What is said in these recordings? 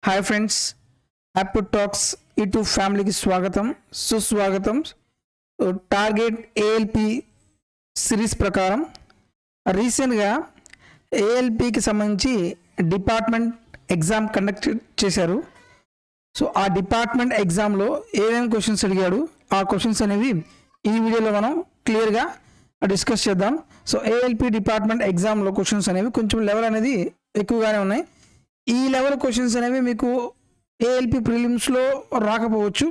Hi friends, app talks YouTube ఫ్యామిలీకి స్వాగతం సుస్వాగతం. టార్గెట్ ఏఎల్పి సిరీస్ ప్రకారం రీసెంట్గా ఏఎల్పికి సంబంధించి డిపార్ట్మెంట్ ఎగ్జామ్ కండక్ట్ చేశారు. సో ఆ డిపార్ట్మెంట్ ఎగ్జామ్లో ఏమేమి క్వశ్చన్స్ అడిగాడు, ఆ క్వశ్చన్స్ అనేవి ఈ వీడియోలో మనం క్లియర్గా డిస్కస్ చేద్దాం. సో ఏఎల్పి డిపార్ట్మెంట్ ఎగ్జామ్లో క్వశ్చన్స్ అనేవి కొంచెం లెవెల్ అనేది ఎక్కువగానే ఉన్నాయి. ఈ లెవెల్ క్వశ్చన్స్ అనేవి మీకు ఏఎల్పి ప్రిలిమ్స్లో రాకపోవచ్చు.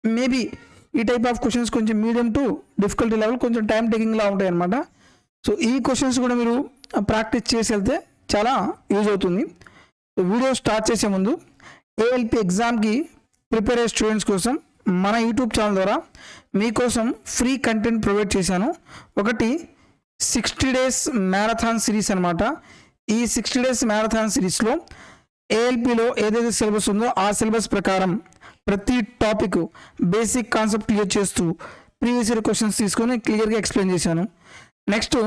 మేబీ ఈ టైప్ ఆఫ్ క్వశ్చన్స్ కొంచెం మీడియం టు డిఫికల్టీ లెవెల్, కొంచెం టైం టేకింగ్లా ఉంటాయి అన్నమాట. సో ఈ క్వశ్చన్స్ కూడా మీరు ప్రాక్టీస్ చేసి వెళ్తే చాలా యూజ్ అవుతుంది. వీడియో స్టార్ట్ చేసే ముందు ఏఎల్పి ఎగ్జామ్కి ప్రిపేర్ అయ్యే స్టూడెంట్స్ కోసం మన యూట్యూబ్ ఛానల్ ద్వారా మీకోసం ఫ్రీ కంటెంట్ ప్రొవైడ్ చేశాను. ఒకటి 60 days మ్యారథాన్ సిరీస్ అనమాట. ఈ 60 days మ్యారథాన్ సిరీస్లో ఏఎల్పిలో ఏదైతే సిలబస్ ఉందో ఆ సిలబస్ ప్రకారం ప్రతి టాపిక్ బేసిక్ కాన్సెప్ట్ క్లియర్ చేస్తూ ప్రీవియస్ ఇయర్ క్వశ్చన్స్ తీసుకొని క్లియర్గా ఎక్స్ప్లెయిన్ చేశాను. నెక్స్ట్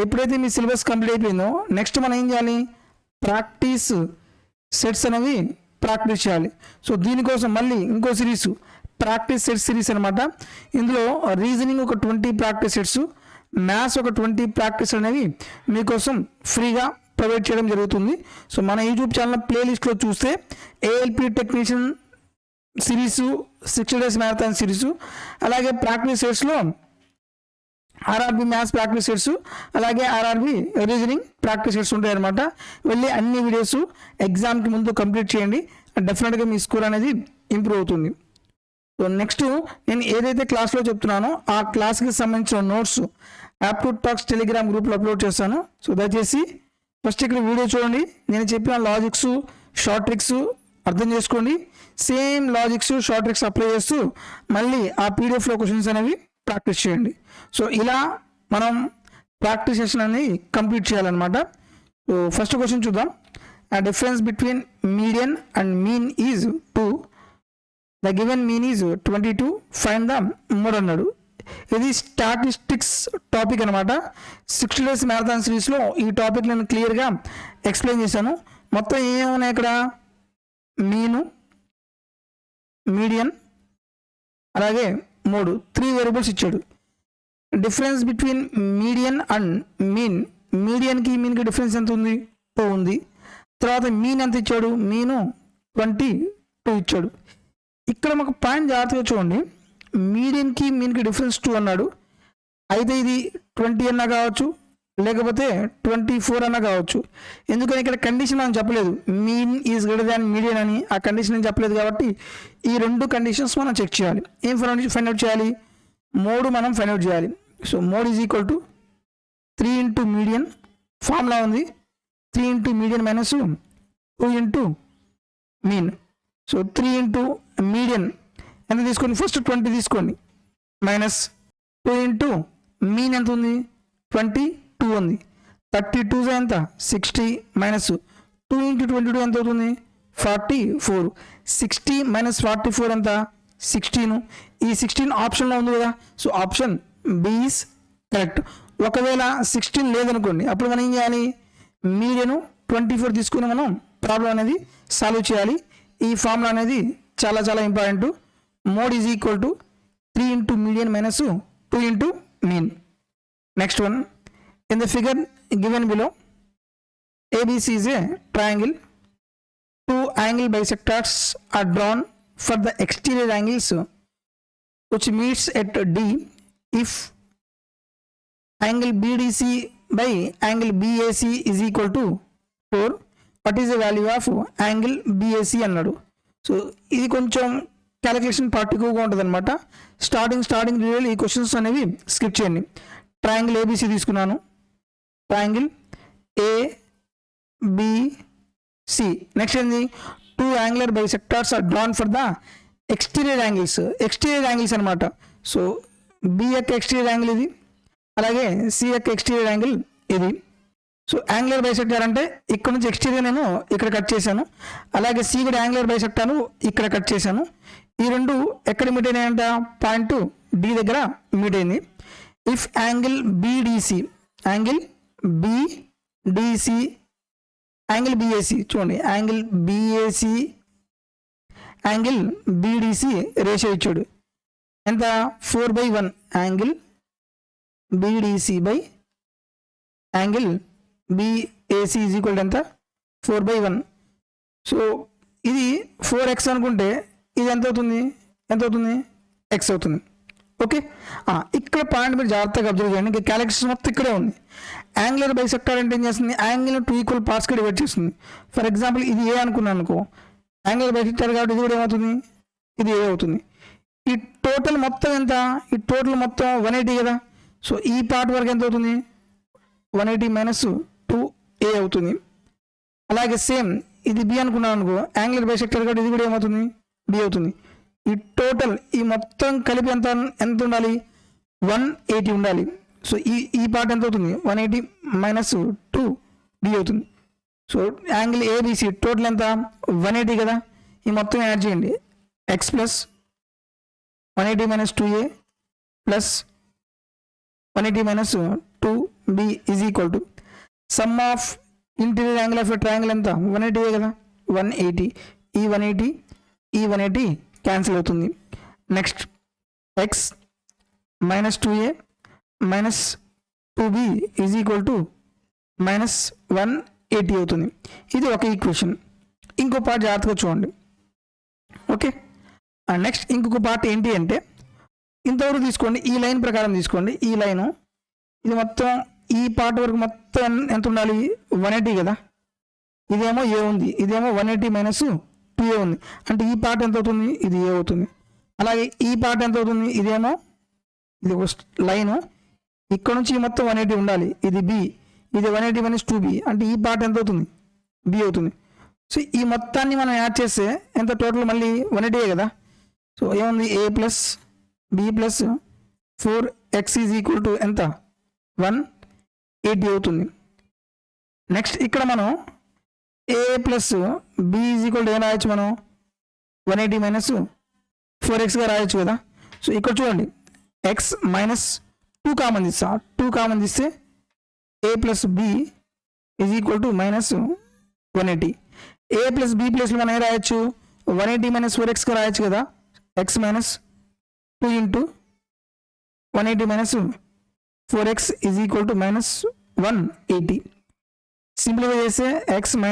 ఎప్పుడైతే మీ సిలబస్ కంప్లీట్ అయిపోయిందో నెక్స్ట్ మనం ఏం చేయాలి, ప్రాక్టీస్ సెట్స్ అనేవి ప్రాక్టీస్ చేయాలి. సో దీనికోసం మళ్ళీ ఇంకో సిరీస్ ప్రాక్టీస్ సెట్స్ సిరీస్ అనమాట. ఇందులో రీజనింగ్ ఒక 20 ప్రాక్టీస్ సెట్స్, మ్యాథ్స్ ఒక 20 ప్రాక్టీస్ అనేవి మీకోసం ఫ్రీగా ప్రొవైడ్ చేయడం జరుగుతుంది. సో మన యూట్యూబ్ ఛానల్ ప్లేలిస్ట్లో చూస్తే ALP technician series, 60 days marathon series, అలాగే ప్రాక్టీస్ సెట్స్లో ఆర్ఆర్బి మ్యాథ్స్ ప్రాక్టీస్ సెట్స్, అలాగే ఆర్ఆర్బి రీజనింగ్ ప్రాక్టీస్ సెట్స్ ఉంటాయి అనమాట. వెళ్ళి అన్ని వీడియోస్ ఎగ్జామ్కి ముందు కంప్లీట్ చేయండి, డెఫినెట్గా మీ స్కోర్ అనేది ఇంప్రూవ్ అవుతుంది. సో నెక్స్ట్ నేను ఏదైతే క్లాస్లో చెప్తున్నానో ఆ క్లాస్కి సంబంధించిన నోట్స్ యాప్ టాక్స్ టెలిగ్రామ్ గ్రూప్లో అప్లోడ్ చేస్తాను. సో దయచేసి ఫస్ట్ ఇక్కడ వీడియో చూడండి, నేను చెప్పిన లాజిక్స్ షార్ట్ ట్రిక్స్ అర్థం చేసుకోండి. Same logics short tricks apply చేస్తూ మళ్ళీ ఆ పీడిఎఫ్లో క్వశ్చన్స్ అనేవి ప్రాక్టీస్ చేయండి. సో ఇలా మనం ప్రాక్టీస్ సెషన్ అనేది కంప్లీట్ చేయాలన్నమాట. సో ఫస్ట్ క్వశ్చన్ చూద్దాం. ఆ difference between median and mean is 2. The given mean is 22. Find the mode అన్నాడు. ఇది స్టాటిస్టిక్స్ టాపిక్ అనమాట. 60 days మ్యారథాన్ సిరీస్లో ఈ టాపిక్ నేను క్లియర్గా ఎక్స్ప్లెయిన్ చేశాను. మొత్తం ఏమున్నాయి ఇక్కడ, మీను, మీడియన్, అలాగే మోడ్, 3 వేరియబుల్స్ ఇచ్చాడు. Difference between median and mean, మీడియన్కి మీన్కి డిఫరెన్స్ ఎంత ఉంది, 2 ఉంది. తర్వాత మీన్ ఎంత ఇచ్చాడు, మీను 22 ఇచ్చాడు. ఇక్కడ మాకు పాయింట్ జాగ్రత్తగా చూడండి, మీడియన్కి మీన్కి డిఫరెన్స్ 2 అన్నాడు. అయితే ఇది 20 అన్నా కావచ్చు, లేకపోతే 24 అన్నా కావచ్చు. ఎందుకని ఇక్కడ కండిషన్ మనం చెప్పలేదు, mean is greater than median అని ఆ కండిషన్ ఏం చెప్పలేదు. కాబట్టి ఈ 2 కండిషన్స్ మనం చెక్ చేయాలి. ఏం ఫైండ్ అవుట్ చేయాలి, మోడ్ మనం ఫైండ్ అవుట్ చేయాలి. So mode is equal to 3 into median, formula ఉంది 3 into median minus 2 into mean. So 3 into median ఎంత తీసుకోండి, ఫస్ట్ 20 తీసుకోండి, మైనస్ 2 into మీన్ ఎంత ఉంది, 22 ఉంది. 32 ఎంత, 60, మైనస్ 2 into 22 ఎంత అవుతుంది, 44. 60 మైనస్ 44 ఎంత, 16. ఈ 16 ఆప్షన్లో ఉంది కదా, so option B is correct. ఒకవేళ 16 లేదనుకోండి, అప్పుడు మనం ఏం చేయాలి, మీడియను 24 తీసుకుని మనం ప్రాబ్లం అనేది సాల్వ్ చేయాలి. ఈ ఫార్ములా అనేది చాలా చాలా important. Mode is equal to 3 into median minus 2 into mean. Next one, in the figure given below ABC is a triangle. 2 angle bisectors are drawn for the exterior angles which meets at D. If angle BDC by angle BAC is equal to 4, what is the value of angle BAC అన్నాడు. So ఇది కొంచెం calculation part ఎక్కువగా ఉంటుంది అనమాట. Starting real ఈ questions అనేవి skip చేయండి. Triangle ABC తీసుకున్నాను, ట్రయాంగిల్ ABC. నెక్స్ట్ ఏంది, 2 angular bisectors are drawn for the exterior angles. Exterior angles అనమాట. సో B యొక్క ఎక్స్టీరియర్ యాంగిల్ ఇది, అలాగే C యొక్క ఎక్స్టీరియర్ యాంగిల్ ఇది. సో యాంగులర్ బైసెక్టార్ అంటే ఇక్కడ నుంచి ఎక్స్టీరియర్ నేను ఇక్కడ కట్ చేశాను, అలాగే C కూడా యాంగులర్ బైసెక్టార్ను ఇక్కడ కట్ చేశాను. ఈ రెండు ఎక్కడ మీట్ అయినాయంట, పాయింట్ D దగ్గర మీట్ అయింది. If angle BDC, angle BDC, angle BAC చూడండి, angle BAC angle BDC ratio ఇచ్చాడు ఎంత 4/1 angle BDC by angle BAC is equal ఎంత 4/1. సో ఇది 4x అనుకుంటే ఇది ఎంత అవుతుంది x అవుతుంది. ఓకే, ఇక్కడ పాయింట్ మీరు జాగ్రత్తగా అబ్జర్వ్ చేయండి. ఇంకా క్యాలిక్యులేషన్ మొత్తం ఇక్కడే ఉంది. యాంగులర్ బైసెక్టర్ అంటే ఏం చేస్తుంది, యాంగిల్ని 2 ఈక్వల్ పార్ట్స్గా డివైడ్ చేస్తుంది. ఫర్ ఎగ్జాంపుల్ ఇది ఏ అనుకున్నాను అనుకో, యాంగులర్ బైసెక్టర్ కాబట్టి ఇది కూడా ఏమవుతుంది, ఇది ఏ అవుతుంది. ఈ టోటల్ మొత్తం ఎంత, ఈ టోటల్ మొత్తం 180 కదా. సో ఈ పార్ట్ వరకు ఎంత అవుతుంది, 180 - 2a అవుతుంది. అలాగే సేమ్ ఇది బి అనుకున్నాను అనుకో, యాంగులర్ బైసెక్టర్ కాబట్టి ఇది కూడా ఏమవుతుంది, బి అవుతుంది. ఈ టోటల్ ఈ మొత్తం కలిపి ఎంత ఉండాలి, 180 ఉండాలి. సో ఈ పార్ట్ ఎంత అవుతుంది, 180 - 2b అవుతుంది. సో యాంగిల్ ఏబిసి టోటల్ ఎంత 180 కదా. ఈ మొత్తం యాడ్ చేయండి, x plus 180 - 2a plus 180 - 2b is equal to some of interior angle of a triangle ఎంత 180 కదా. 180 ఈ 180 క్యాన్సిల్ అవుతుంది. Next x - 2a - 2b is equal to -180 అవుతుంది. ఇది ఒక ఈక్వేషన్. ఇంకో పార్ట్ జాగ్రత్తగా చూడండి. ఓకే, నెక్స్ట్ ఇంకొక పార్ట్ ఏంటి అంటే ఇంతవరకు తీసుకోండి, ఈ లైన్ ప్రకారం తీసుకోండి. ఈ లైను ఇది మొత్తం ఈ పార్ట్ వరకు మొత్తం ఎంత ఉండాలి, 180 కదా. ఇదేమో ఏ ఉంది, ఇదేమో 180 - 2a ఉంది. అంటే ఈ పార్ట్ ఎంత అవుతుంది, ఇది ఏ అవుతుంది. అలాగే ఈ పార్ట్ ఎంత అవుతుంది, ఇదేమో ఇది ఒక లైను, ఇక్కడ నుంచి మొత్తం 180 ఉండాలి. ఇది బి, ఇది 180 - 2b అంటే ఈ పార్ట్ ఎంత అవుతుంది, బి అవుతుంది. సో ఈ మొత్తాన్ని మనం యాడ్ చేస్తే ఎంత టోటల్ మళ్ళీ 180 కదా. సో ఏముంది, a plus b plus 4x is equal to ఎంత 180 అవుతుంది. నెక్స్ట్ ఇక్కడ మనం a plus b is equal to ఏం రాయొచ్చు, మనం 180 - 4xగా రాయొచ్చు కదా. సో ఇక్కడ చూడండి, x - 2 కామన్ తీస్తా, 2 కామన్ తీస్తే a plus b is equal to -180. a plus b plus మనం ఏం రాయొచ్చు, 180 - 4xగా రాయొచ్చు కదా. x - 2 into 180 - 4x is equal to -180. Simplify చేస్తే x -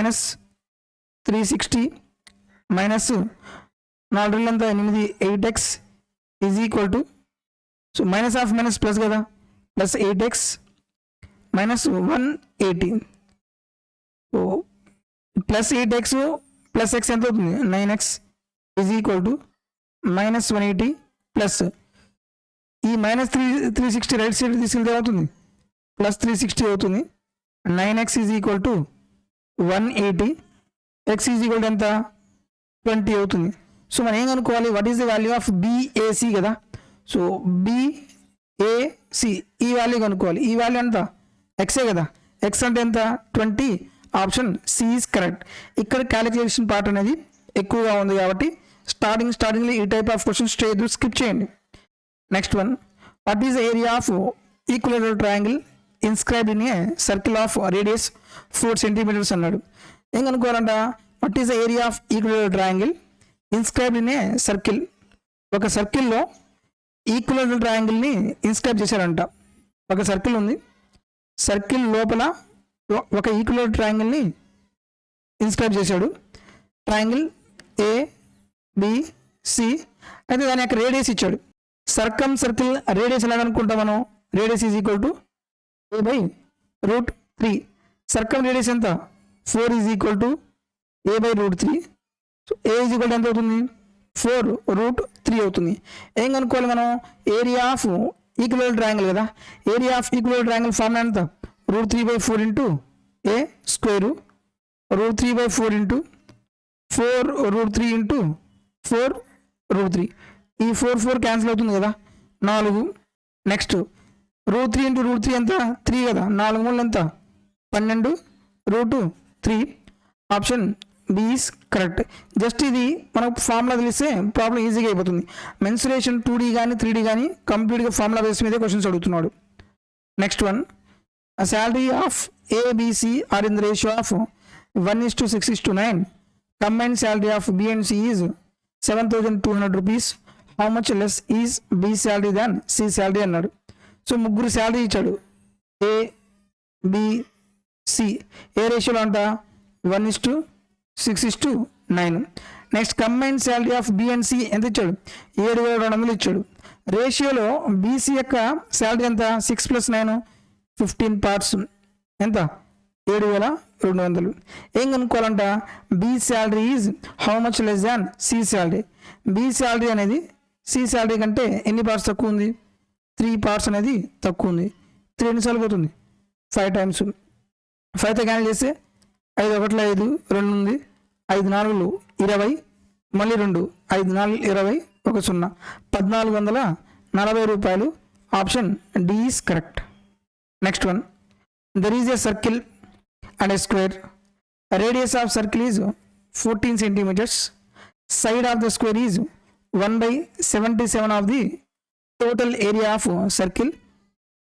360 మైనస్ 4 ఎంత 8 8x is equal to, so minus of minus plus కదా, plus 8x -180. So plus 8x plus x ఎంత అవుతుంది, 9x is equal to -180 plus ఈ -360 రైట్ సైడ్ తీసుకెళ్తే అవుతుంది, plus 360 అవుతుంది. 9x is equal to 180, x is equal to ఎంత 20 అవుతుంది. So మనం ఏం కనుక్కోవాలి, what is the value of BAC కదా. సో బిఏసి ఈ వాల్యూ కనుక్కోవాలి. ఈ వాల్యూ ఎంత, ఎక్సే కదా. ఎక్స్ అంటే ఎంత 20. Option C is correct. ఇక్కడ క్యాలిక్యులేషన్ పార్ట్ అనేది ఎక్కువగా ఉంది కాబట్టి స్టార్టింగ్లో ఈ టైప్ ఆఫ్ క్వశ్చన్స్ స్కిప్ చేయండి. Next one, what is the area of equilateral triangle inscribed in a circle of radius 4 centimeters అన్నాడు. ఏం కనుక్కోవాలంట, what is the area of equilateral triangle inscribed in a circle. ఒక సర్కిల్లో equilateral ట్రయాంగిల్ని inscribe చేశారంట. ఒక circle ఉంది, circle లోపల ఒక ఈక్విలేటరల్ ట్రయాంగిల్ని ఇన్స్క్రైబ్ చేశాడు. ట్రయాంగిల్ ఏబిసి అయితే దాని యొక్క రేడియస్ ఇచ్చాడు. సర్కిల్ రేడియస్ ఎలా అనుకుంటాం మనం, radius is equal to a/√3. Circumradius ఎంత 4 is equal to a/√3. So a is equal to ఎంత అవుతుంది, 4√3 అవుతుంది. ఏం కనుక్కోవాలి మనం, ఏరియా ఆఫ్ ఈక్విలేటరల్ ట్రయాంగిల్ కదా. Area of equilateral triangle formula ఎంత, √3/4 into a square, √3/4 into 4√3 into 4√3. ఈ 4 క్యాన్సిల్ అవుతుంది కదా, 4. నెక్స్ట్ √3 ఇంటూ √3 ఎంత 3 కదా, 4 3 ఎంత 12 √3. Option B is correct. Just ఇది మనకు ఫార్ములా తెలిస్తే ప్రాబ్లం ఈజీగా అయిపోతుంది. మెన్సురేషన్ 2D కానీ 3D కానీ కంప్లీట్గా ఫార్ములా బేస్ మీదే క్వశ్చన్స్ అడుగుతున్నాడు. Next one, salary of ABC are in the ratio of 1:6:9. Combined salary of B and C is 7,200 rupees. How much less is B salary than C salary అన్నాడు. So ముగ్గురు salary ఇచ్చాడు, A B C. ఏ రేషియోలో అంట 1:6:9. Next combined salary of B and C ఎంత ఇచ్చాడు, 7,200 ఇచ్చాడు. రేషియోలో బీసీ యొక్క శాలరీ ఎంత, 6 + 9 15 పార్ట్స్ ఎంత, 7,200. ఏం కనుక్కోవాలంట, B salary is how much less than C salary. B salary అనేది సి శాలరీ కంటే ఎన్ని పార్ట్స్ తక్కువ ఉంది, 3 పార్ట్స్ అనేది తక్కువ ఉంది. 3 ఎన్నిసార్లు పోతుంది, 5 టైమ్స్. 5తో క్యాన్సిల్ చేస్తే 5 1 5 2 ఉంది, 5 4 20, మళ్ళీ 2, 5 4 20, 1 0, 1,440 రూపాయలు. Option D is correct. Next one, there is a circle and a square. Radius of circle is 14 centimetres. Side of the square is 1/77 of the total area of circle.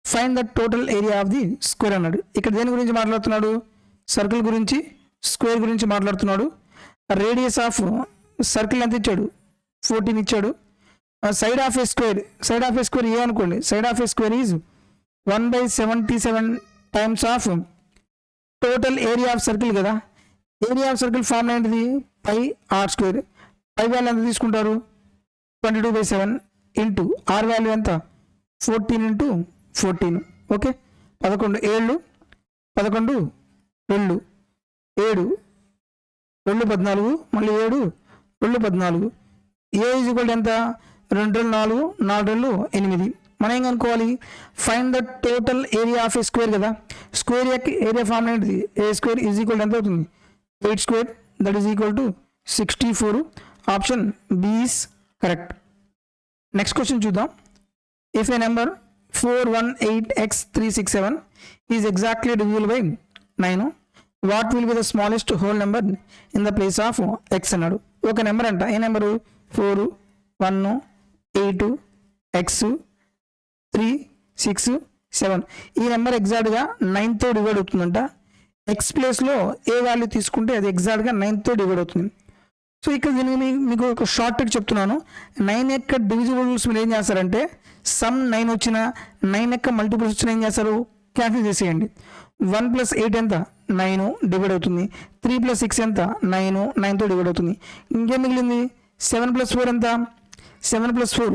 Find the total area of the square అన్నాడు. ఇక్కడ దేని గురించి మాట్లాడుతున్నాడు, circle గురించి, square గురించి మాట్లాడుతున్నాడు. Radius of circle ఎంత ఇచ్చాడు, 14 ఇచ్చాడు. Side of a square, side of a square a అనుకోండి, side of a square is 1/77 times of total area of circle కదా. ఏరియా ఆఫ్ సర్కిల్ ఫార్మ్ ఏంటిది, πr². పై వాల్యూ ఎంత తీసుకుంటారు, 22/7 ఇంటూ ఆర్ వాల్యూ ఎంత, 14 × 14. Okay, 11 7 11 2 7 2 14, మళ్ళీ 7 2 14. ఏ ఈజ్ ఈక్వల్ ఎంత, 2 4 4 8. మనం ఏం కనుక్కోవాలి, find the total area of a square కదా. స్క్వేర్ యొక్క ఏరియా ఫార్మ్ ఏంటిది, A² ఈజ్ ఈక్వల్ ఎంత అవుతుంది, 8², that is equal to 64. Option B is correct. Next question చూద్దాం. If a number 418x367 is exactly divisible by 9, what will be the smallest whole number in the place of x అన్నాడు. ఒక number అంట, ఏ number, 4 1 8 x 3 6 7. ఈ number ఎగ్జాక్ట్గా 9తో divide అవుతుందంట. X ప్లేస్లో ఏ value తీసుకుంటే అది ఎగ్జాక్ట్గా 9తో డివైడ్ అవుతుంది. సో ఇక్కడ దీనికి మీకు ఒక షార్ట్ ట్రిక్ చెప్తున్నాను. 9 యొక్క డివిజిబుల్స్ మీరు ఏం చేస్తారంటే, సమ్ 9 వచ్చిన 9 యొక్క మల్టిపుల్స్ వచ్చిన ఏం చేస్తారు, క్యాన్సిల్ చేసేయండి. 1 + 8 ఎంత, 9 డివైడ్ అవుతుంది. 3 + 6 ఎంత, 9 9తో డివైడ్ అవుతుంది. ఇంకేం మిగిలింది, 7 + 4 ఎంత, 7 + 4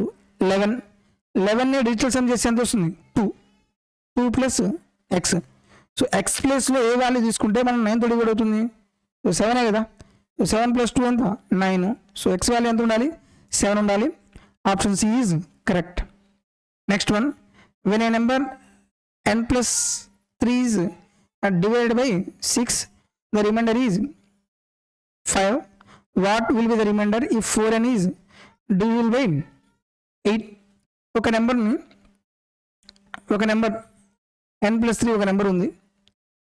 11. 11ని డిజిటల్ సమ్ చేస్తే ఎంత వస్తుంది, 2 + x. సో ఎక్స్ ప్లేస్లో ఏ వాల్యూ తీసుకుంటే మనం 9తో డివైడ్ అవుతుంది, 7 కదా. 7 + 2 ఎంత, 9. సో ఎక్స్ వాల్యూ ఎంత ఉండాలి, 7 ఉండాలి. Option C is correct. Next one, when a number n + 3 is divided by 6, the remainder is 5. What will be the remainder if 4n is divisible by 8? ఒక number n + 3 ఒక number ఉంది.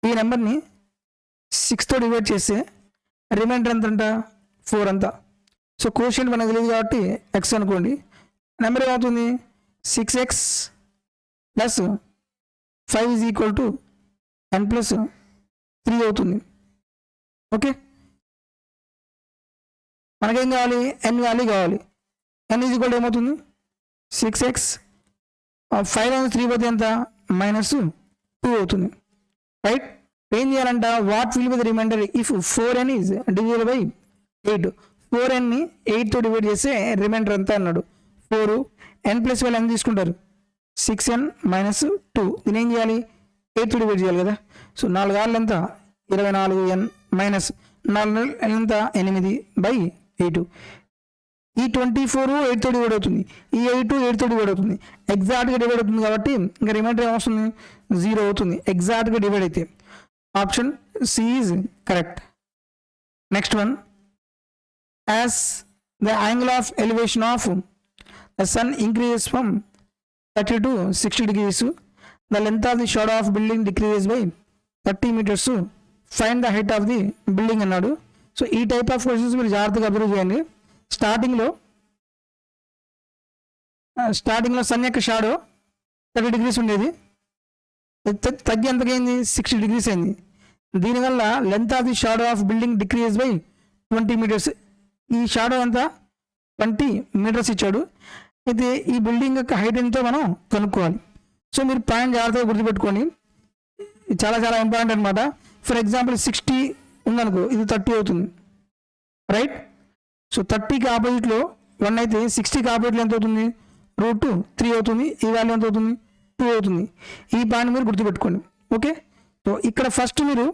ఈ నెంబర్ని 6తో divide చేస్తే remainder ఎంత అంట, 4 అంతా. So quotient మనకు తెలియదు కాబట్టి ఎక్స్ అనుకోండి. నెంబర్ ఏమవుతుంది, 6x + 5 is equal to n + 3 అవుతుంది. ఓకే, మనకేం కావాలి, n వాల్యూ కావాలి. n ఈజ్ ఈక్వల్ టు ఏమవుతుంది, 6x 5 3 పోతే ఎంత, -2 అవుతుంది. రైట్, ఏం చేయాలంట, what will be the remainder if 4n is divisible by 8. 4nని 8తో డివైడ్ చేస్తే రిమైండర్ ఎంత అన్నాడు, 4. n ప్లస్ వాళ్ళు ఎంత తీసుకుంటారు, 6n - 2. దీని ఏం చేయాలి, 8తో డివైడ్ చేయాలి కదా. సో 4 ఆర్లు ఎంత, 24n మైనస్ 4 ఎంత, 8/8. ఈ 24 8తో డివైడ్ అవుతుంది, ఈ 8 8తో డివైడ్ అవుతుంది. ఎగ్జాక్ట్గా డివైడ్ అవుతుంది కాబట్టి ఇంకా రిమైండర్ ఏమొస్తుంది, 0 అవుతుంది ఎగ్జాక్ట్గా డివైడ్ అయితే. Option C is correct. Next one, as the angle of elevation of the sun increases from 30 to 60 degrees, the length of the shadow of building decreases by 30 meters. Find the height of the building అన్నాడు. So ఈ type of questions మీరు జాగ్రత్తగా observe చేయండి. స్టార్టింగ్లో sun యొక్క shadow 30 degrees ఉండేది, తగ్గి ఎంతకైంది, 60 degrees అయింది. దీనివల్ల length of the shadow of building decrease by 20 meters. ఈ షాడో ఎంత, 20 మీటర్స్ ఇచ్చాడు. అయితే ఈ బిల్డింగ్ యొక్క హైట్ ఎంతో మనం కనుక్కోవాలి. సో మీరు పాయింట్ జాగ్రత్తగా గుర్తుపెట్టుకోండి, చాలా చాలా ఇంపార్టెంట్ అనమాట. ఫర్ ఎగ్జాంపుల్ 60 ఉందనుకో, ఇది 30 అవుతుంది, రైట్? సో 30కి ఆపోజిట్లో 1 అయితే 60కి ఆపోజిట్లో ఎంత అవుతుంది? √3 అవుతుంది. ఈ వాల్యూ ఎంత అవుతుంది? 2 అవుతుంది. ఈ పాయింట్ మీరు గుర్తుపెట్టుకోండి. ఓకే, సో ఇక్కడ ఫస్ట్ మీరు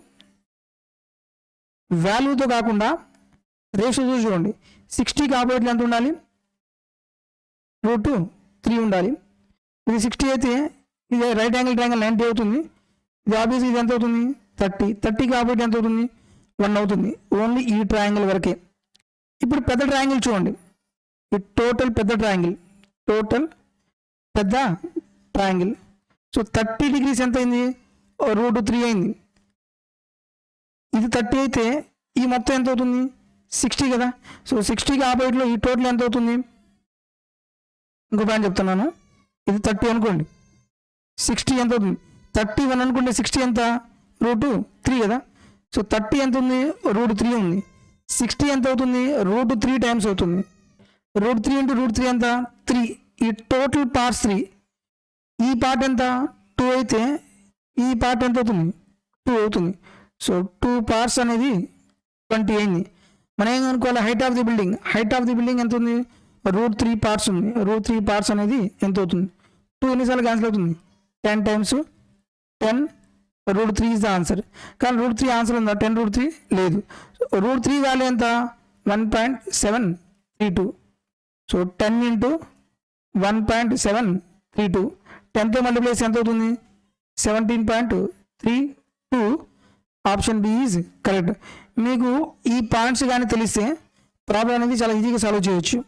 వాల్యూతో కాకుండా రేషియో చూసి చూడండి. 60కి ఆపోజిట్లో ఎంత ఉండాలి? √3 ఉండాలి. ఇది 60 అయితే ఇది రైట్ యాంగిల్ ట్రయాంగిల్ 90 అవుతుంది. ఇది ఆబ్వియస్లీ ఇది ఎంత అవుతుంది? 30. 30కి ఆపోజిట్ ఎంత అవుతుంది? 1 అవుతుంది. ఓన్లీ ఈ ట్రయాంగిల్ వరకే. ఇప్పుడు పెద్ద ట్రయాంగిల్ చూడండి, ఈ టోటల్ పెద్ద ట్రయాంగిల్. సో 30 డిగ్రీస్ ఎంత అయింది? √3 అయింది. ఇది 30 అయితే ఈ మొత్తం ఎంత అవుతుంది? 60 కదా. సో 60కి ఆపోజిట్లో ఈ టోటల్ ఎంత అవుతుంది? ఇంకో పాయింట్ చెప్తున్నాను, ఇది 30 అనుకోండి, 60 ఎంత అవుతుంది? 31 అనుకుంటే 60 ఎంత? √3 కదా. సో 30 ఎంత ఉంది? √3 ఉంది. 60 ఎంత అవుతుంది? √3 టైమ్స్ అవుతుంది. √3 ఇంటూ √3 ఎంత? 3. ఈ టోటల్ పార్ట్స్ 3. ఈ పార్ట్ ఎంత? 2 అయితే ఈ పార్ట్ ఎంత అవుతుంది? 2 అవుతుంది. సో 2 పార్ట్స్ అనేది 20 అయింది. మనం ఏం అనుకోవాలి? హైట్ ఆఫ్ ది బిల్డింగ్ ఎంత ఉంది? √3 పార్ట్స్ ఉంది. √3 పార్ట్స్ అనేది ఎంత అవుతుంది? 2 ఎన్నిసార్లు క్యాన్సిల్ అవుతుంది? 10 టైమ్స్ 10. √3 is the answer. కానీ √3 ఆన్సర్ ఉందా? 10 √3 లేదు. √3 వాల్యూ ఎంత? 1.732. సో 10 ఇంటూ 1.732, 10తో మల్టిప్లై ఎంత అవుతుంది? 17.32. Option B is correct. మీకు ఈ పాయింట్స్ కానీ తెలిస్తే ప్రాబ్లం అనేది చాలా ఈజీగా సాల్వ్ చేయొచ్చు.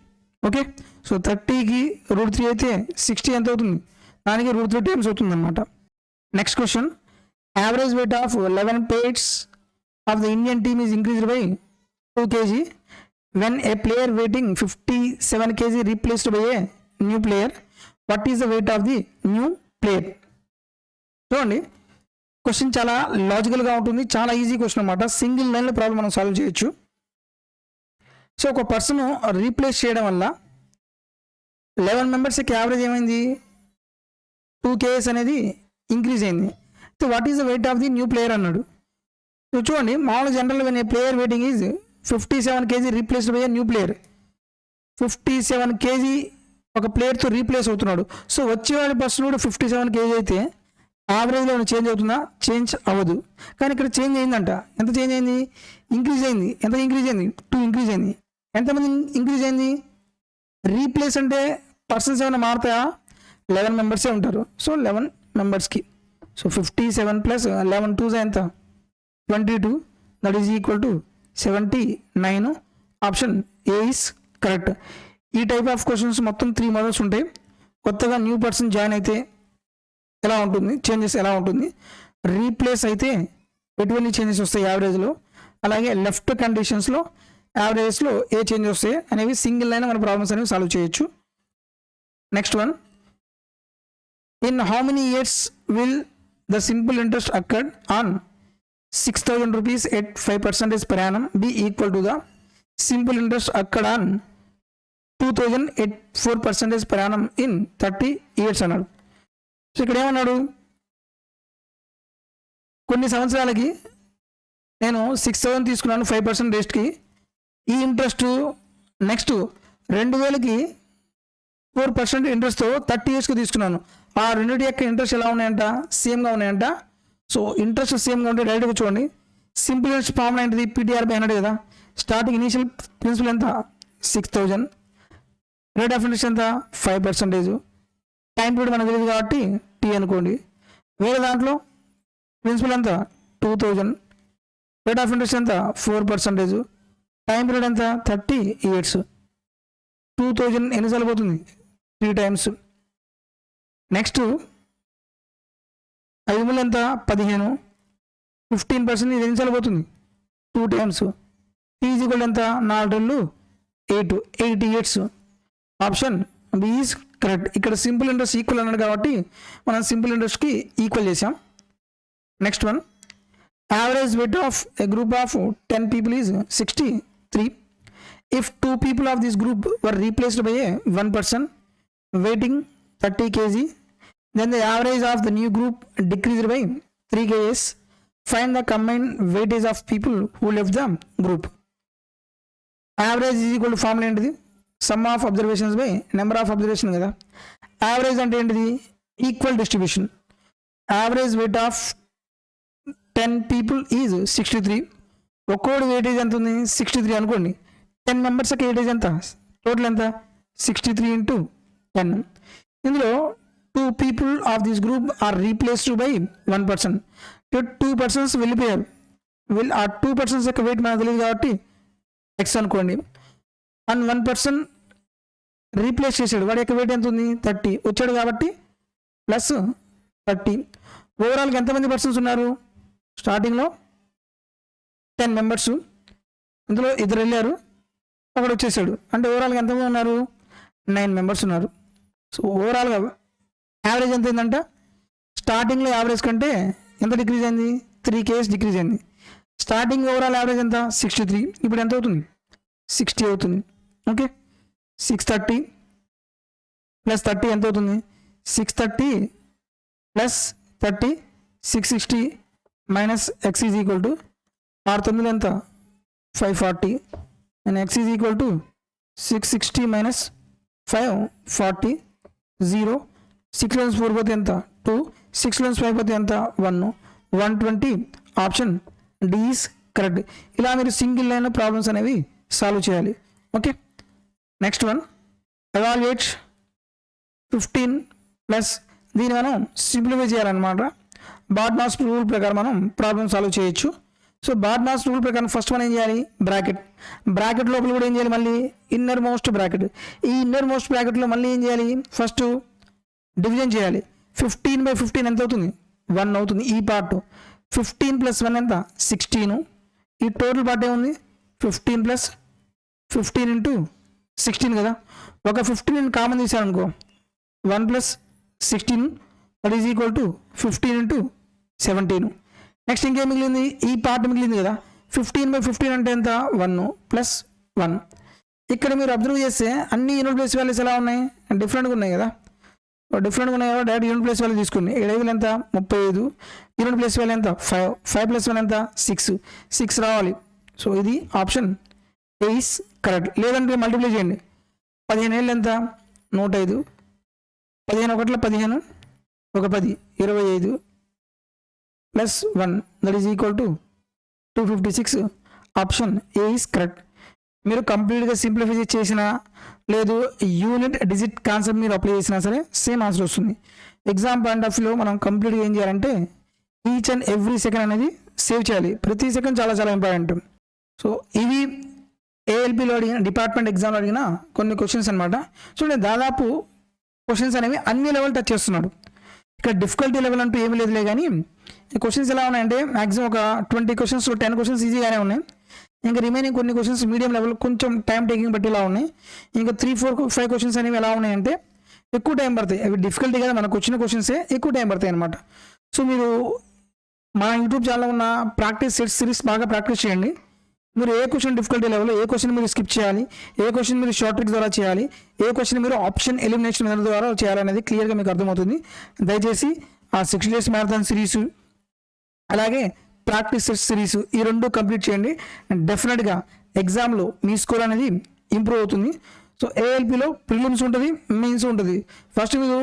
ఓకే, సో 30కి √3 అయితే 60 ఎంత అవుతుంది? దానికి √3 టైమ్స్ అవుతుంది అనమాట. Next question, average weight of 11 plates of the Indian team is increased by 2 kg when a player weighing 57 kg replaced by a new player. What is the weight of the new player? చూడండి, question చాలా లాజికల్గా ఉంటుంది, చాలా easy question అనమాట. Single లైన్లో problem మనం solve చేయొచ్చు. So ఒక పర్సన్ రీప్లేస్ చేయడం వల్ల 11 మెంబర్స్కి యావరేజ్ ఏమైంది? 2 kgs అనేది ఇంక్రీజ్ అయింది. So what is the weight of the new player అన్నాడు. సో చూడండి, మామూలు general when a player waiting is 57 kg replaced by a new player. 57 kg ఒక ప్లేయర్తో రీప్లేస్ అవుతున్నాడు. సో వచ్చేవాడి పర్సన్ కూడా 57 kg అయితే యావరేజ్లో చేంజ్ అవుతుందా? చేంజ్ అవ్వదు. కానీ ఇక్కడ చేంజ్ అయిందంట. ఎంత చేంజ్ అయింది? ఇంక్రీజ్ అయింది. ఎంత ఇంక్రీజ్ అయింది? 2 ఇంక్రీజ్ అయింది. ఎంతమంది ఇంక్రీజ్ అయింది? రీప్లేస్ అంటే పర్సన్స్ ఏమైనా మారుతాయా? 11 మెంబర్సే ఉంటారు. సో 11 మెంబర్స్కి. సో 57 ప్లస్ 11 2 ఎంత? 22. That is equal to 79. Option A is correct. ఈ టైప్ ఆఫ్ క్వశ్చన్స్ మొత్తం 3 మోడల్స్ ఉంటాయి. కొత్తగా న్యూ పర్సన్ జాయిన్ అయితే ఎలా ఉంటుంది, చేంజెస్ ఎలా ఉంటుంది, రీప్లేస్ అయితే ఎటువంటి చేంజెస్ వస్తాయి యావరేజ్లో, అలాగే లెఫ్ట్ కండిషన్స్లో యావరేజ్లో ఏ చేంజెస్ వస్తాయి అనేవి సింగిల్ లైన్ మన ప్రాబ్లమ్స్ అనేవి సాల్వ్ చేయొచ్చు. Next one, in how many years will the simple interest occurred on 6,000 rupees at 5% per annum be equal to the simple interest occurred on 2,000 at 4% per annum in 30 years అన్నాడు. So ఇక్కడ ఏమన్నాడు? కొన్ని సంవత్సరాలకి నేను 6,000 తీసుకున్నాను 5% రేట్కి. ఈ ఇంట్రెస్ట్ నెక్స్ట్ 2,000కి 4% ఇంట్రెస్ట్తో 30 yearsకి తీసుకున్నాను. ఆ రెండింటి యొక్క ఇంట్రెస్ట్ ఎలా ఉన్నాయంట? సేమ్గా ఉన్నాయంట. సో ఇంట్రెస్ట్ సేమ్గా ఉంటే డైరెక్ట్గా చూడండి, సింపుల్ ఇంట్రెస్ట్ ఫార్ములా ఏంటిది? PTR/100 కదా. స్టార్టింగ్ ఇనీషియల్ ప్రిన్సిపల్ ఎంత? 6,000. రేట్ ఆఫ్ ఇంట్రెస్ట్ ఎంత? 5%. టైం పీరియడ్ మనకు తెలియదు కాబట్టి T అనుకోండి. వేరే దాంట్లో ప్రిన్సిపల్ ఎంత? 2,000. రేట్ ఆఫ్ ఇంట్రెస్ట్ ఎంత? 4%. టైం పీరియడ్ ఎంత? 30 years. 2,000 ఎన్నిసార్లు పోతుంది? 3 times. నెక్స్ట్ 5 ఎంత? 15. 15% ఇది ఎన్నిసార్లు పోతుంది? 2 times. T ఈక్వల్ ఎంత? 4 8. 8 years. Option B is correct. ఇక్కడ సింపుల్ ఇంట్రెస్ట్ ఈక్వల్ అన్నాడు కాబట్టి మనం సింపుల్ ఇంట్రెస్ట్కి ఈక్వల్ చేసాం. Next one, average weight of a group of 10 people is 63. if 2 people of this group were replaced by a one person weighing 30 kg, then the average of the new group decreased by 3 kgs. Find the combined weightage of people who left the group. Average is equal to formula ఏంటిది, sum of observations by number of observation కదా. Average అంటే ఏంటిది, equal distribution. Average weight of 10 people is 63. ఒక్కోటి weightage ఎంత ఉంది, 63 అనుకోండి. 10 మెంబర్స్కి weightage ఎంత, టోటల్ ఎంత, 63 into 10. ఇందులో 2 people of this group are replaced by 1 person. 2 persons వెళ్ళిపోయారు. ఆ 2 persons యొక్క వెయిట్ మనకు తెలియదు కాబట్టి ఎక్స్ అనుకోండి. అండ్ 1 person రీప్లేస్ చేశాడు, వాడి యొక్క వెయిట్ ఎంత ఉంది, 30 వచ్చాడు కాబట్టి ప్లస్ 30. ఓవరాల్గా ఎంతమంది పర్సన్స్ ఉన్నారు, స్టార్టింగ్లో 10 members, ఇందులో 2 వెళ్ళారు, ఒకడు వచ్చేసాడు, అంటే ఓవరాల్గా ఎంతమంది ఉన్నారు, 9 members ఉన్నారు. సో ఓవరాల్గా యావరేజ్ ఎంత అయిందంట, స్టార్టింగ్లో యావరేజ్ కంటే ఎంత డిక్రీజ్ అయింది, 3 kgs డిక్రీజ్ అయింది. స్టార్టింగ్ ఓవరాల్ యావరేజ్ ఎంత, 63, ఇప్పుడు ఎంత అవుతుంది, 60 అవుతుంది. ఓకే, 630 ప్లస్ 30 ఎంత అవుతుంది, 630 plus 30 660 minus X is equal to 6 ఎంత 540 and X is equal to 660 minus 540 0. 6 lines 4 పోతే ఎంత 2, 6 lines 5 పోతే ఎంత 1, 120. Option D is correct. ఇలా మీరు సింగిల్ లైన్ ప్రాబ్లమ్స్ అనేవి సాల్వ్ చేయాలి. Okay, next one evaluate 15 plus. దీన్ని మనం సింప్లిఫై చేయాలన్నమాట. బార్డ్నాస్ రూల్ ప్రకారం మనం ప్రాబ్లమ్ సాల్వ్ చేయొచ్చు. సో బార్డ్నాస్ రూల్ ప్రకారం ఫస్ట్ మనం ఏం చేయాలి, బ్రాకెట్ లోపల కూడా ఏం చేయాలి, మళ్ళీ ఇన్నర్ మోస్ట్ బ్రాకెట్. ఈ ఇన్నర్ మోస్ట్ బ్రాకెట్లో మళ్ళీ ఏం చేయాలి, ఫస్ట్ డివిజన్ చేయాలి. 15/15 ఎంత అవుతుంది, 1 అవుతుంది. ఈ పార్ట్ 15 + 1 ఎంత 16. ఈ టోటల్ పార్ట్ ఏముంది 15 + 15 × 16 కదా. ఒక 15 కామన్ తీసాను అనుకో, 1 + 16 that is equal to 15 × 17. Next ఇంకేం మిగిలింది, ఈ పార్ట్ మిగిలింది కదా. 15/15 అంటే ఎంత 1 + 1. ఇక్కడ మీరు అబ్జర్వ్ చేస్తే అన్ని యూనిట్ ప్లేస్ వాల్యూస్ ఎలా ఉన్నాయి, డిఫరెంట్గా ఉన్నాయి కదా. డిఫరెంట్గా ఉన్నాయి కదా, డైరెక్ట్ యూనిట్ ప్లేస్ వాల్యూ తీసుకుని 7 ఎంత 35, యూనిట్ ప్లేస్ వాల్యూ ఎంత 5, 5 + 1 ఎంత 6 రావాలి. సో ఇది ఆప్షన్ ఏ ఈస్ కరెక్ట్. లేదంటే మల్టిప్లై చేయండి. 15 ఏళ్ళు ఎంత 105, 15 ఒకట్ల 15, ఒక 10 25 + 1 that is equal to 256. Option A is correct. మీరు కంప్లీట్గా సింప్లిఫై చేసినా లేదు యూనిట్ డిజిట్ కాన్సెప్ట్ మీరు అప్లై చేసినా సరే సేమ్ ఆన్సర్ వస్తుంది. ఎగ్జామ్ పాయింట్ ఆఫ్ వ్యూలో మనం కంప్లీట్గా ఏం చేయాలంటే ఈచ్ అండ్ ఎవ్రీ సెకండ్ అనేది సేవ్ చేయాలి. ప్రతి సెకండ్ చాలా చాలా ఇంపార్టెంట్. సో ఇవి ఏఎల్పిలో అడిగిన డిపార్ట్మెంట్ ఎగ్జామ్లో అడిగిన కొన్ని క్వశ్చన్స్ అనమాట. చూడండి, దాదాపు క్వశ్చన్స్ అనేవి అన్ని లెవెల్ టచ్ చేస్తున్నాడు. ఇక్కడ డిఫికల్టీ లెవెల్ అంటూ ఏమీ లేదులే, కానీ ఈ క్వశ్చన్స్ ఎలా ఉన్నాయంటే మ్యాక్సిమం ఒక 20 questions 10 questions ఈజీగానే ఉన్నాయి. ఇంకా రిమైనింగ్ కొన్ని క్వశ్చన్స్ మీడియం లెవెల్ కొంచెం టైం టేకింగ్ బట్టి ఇలా ఉన్నాయి. ఇంకా 3, 4, 5 questions అనేవి ఎలా ఉన్నాయంటే ఎక్కువ టైం పడతాయి. అవి డిఫికల్టీ కదా, మనకు వచ్చిన క్వశ్చన్సే ఎక్కువ టైం పడతాయి అనమాట. సో మీరు మా యూట్యూబ్ ఛానల్లో ఉన్న ప్రాక్టీస్ సెట్ సిరీస్ బాగా ప్రాక్టీస్ చేయండి. మీరు ఏ క్వశ్చన్ డిఫికల్టీ లెవెల్లో, ఏ క్వశ్చన్ మీరు స్కిప్ చేయాలి, ఏ క్వశ్చన్ మీరు షార్ట్ ట్రిక్ ద్వారా చేయాలి, ఏ క్వశ్చన్ మీరు ఆప్షన్ ఎలిమినేషన్ మెథడ్ ద్వారా చేయాలనేది క్లియర్గా మీకు అర్థమవుతుంది. దయచేసి ఆ 6 days మ్యారథాన్ సిరీస్ అలాగే ప్రాక్టీస్ సెట్ సిరీస్ ఈ 2 కంప్లీట్ చేయండి. డెఫినెట్గా ఎగ్జామ్లో మీ స్కోర్ అనేది ఇంప్రూవ్ అవుతుంది. సో ఏఎల్పిలో ప్రిలిమ్స్ ఉంటుంది, మెయిన్స్ ఉంటుంది. ఫస్ట్ మీరు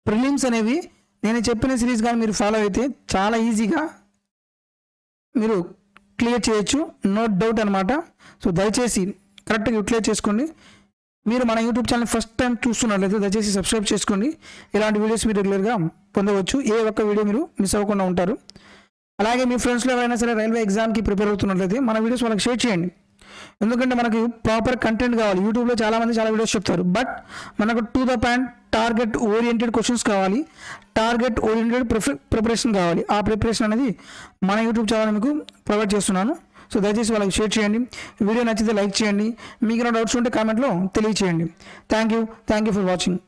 ప్రిలిమ్స్ అనేవి నేను చెప్పిన సిరీస్ కానీ మీరు ఫాలో అయితే చాలా ఈజీగా మీరు క్లియర్ చేయొచ్చు, నో డౌట్ అనమాట. సో దయచేసి కరెక్ట్గా యూటిలైజ్ చేసుకోండి. మీరు మన యూట్యూబ్ ఛానల్ ఫస్ట్ టైం చూస్తున్నట్లయితే దయచేసి సబ్స్క్రైబ్ చేసుకోండి. ఇలాంటి వీడియోస్ మీరు రెగ్యులర్గా పొందవచ్చు. ఏ ఒక్క వీడియో మీరు మిస్ అవ్వకుండా ఉంటారు. అలాగే మీ ఫ్రెండ్స్లో ఎవరైనా సరే రైల్వే ఎగ్జామ్కి ప్రిపేర్ అవుతున్నట్లయితే మన వీడియోస్ వాళ్ళకి షేర్ చేయండి. ఎందుకంటే మనకి ప్రాపర్ కంటెంట్ కావాలి. యూట్యూబ్లో చాలామంది చాలా వీడియోస్ చెప్తారు, బట్ మనకు to the point target oriented questions కావాలి, టార్గెట్ ఓరియంటెడ్ ప్రిపరేషన్ కావాలి. ఆ ప్రిపరేషన్ అనేది మన యూట్యూబ్ ఛానల్ మీకు ప్రొవైడ్ చేస్తున్నాను. సో దయచేసి వాళ్ళకి షేర్ చేయండి. వీడియో నచ్చితే లైక్ చేయండి. మీకు డౌట్స్ ఉంటే కామెంట్లో తెలియచేయండి. Thank you for watching.